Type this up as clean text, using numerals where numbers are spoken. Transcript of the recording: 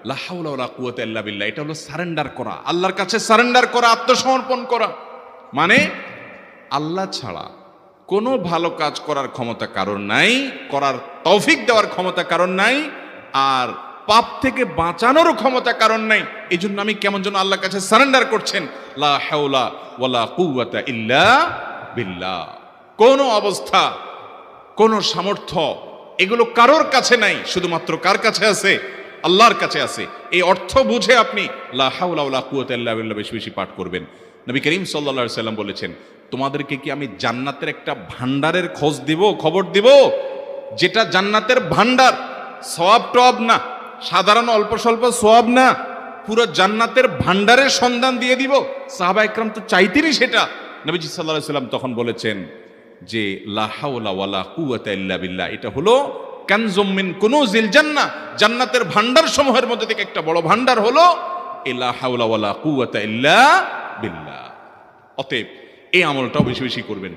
লা হাওলা ওয়ালা কুওয়াতা ইল্লা বিল্লাহ, এটা হলো সারেন্ডার করা, আল্লাহর কাছে সারেন্ডার করা, আত্মসমর্পণ করা। মানে আল্লাহ ছাড়া কোনো ভালো কাজ করার ক্ষমতা কারণ নাই, করার তৌফিক দেওয়ার ক্ষমতা কারণ নাই, আর পাপ থেকে বাঁচানোরও ক্ষমতা কারণ নাই। এই জন্য আমি কেমন যেন আল্লাহর কাছে সারেন্ডার করছেন, লা হাওলা ওয়ালা কুওয়াতা ইল্লা বিল্লাহ। কোনো অবস্থা, কোনো সামর্থ্য এগুলো কারোর কাছে নাই, শুধুমাত্র কার কাছে আছে? আল্লাহর কাছে আছে। এই অর্থ বুঝে আপনি লা হাওলা ওয়ালা কুওয়াতা ইল্লা বিল্লাহ বেশি বেশি পাঠ করবেন। নবী করিম সাল্লাল্লাহু আলাইহি সাল্লাম বলেছেন, তোমাদেরকে কি আমি জান্নাতের একটা ভান্ডারের খোঁজ দিব, খবর দিব, যেটা জান্নাতের ভান্ডার, সওয়াব টওয়াব না, সাধারণ অল্প স্বল্প সওয়াব না, পুরো জান্নাতের ভান্ডারের সন্ধান দিয়ে দিব? সাহাবা ইকরাম তো চাইতেনই সেটা। নবীজি সাল্লাল্লাহু আলাইহি সাল্লাম তখন বলেছেন যে লা হাওলা ওয়ালা কুওয়াতা ইল্লা বিল্লাহ, এটা হলো কানজুম মিন কুনুজিল জান্নাহ, জান্নাতের ভান্ডার সমূহের মধ্যে থেকে একটা বড় ভান্ডার হলো লা হাওলা ওয়ালা কুওয়াতা ইল্লা বিল্লাহ। অতএব এই আমলটাও বেশি বেশি করবেন।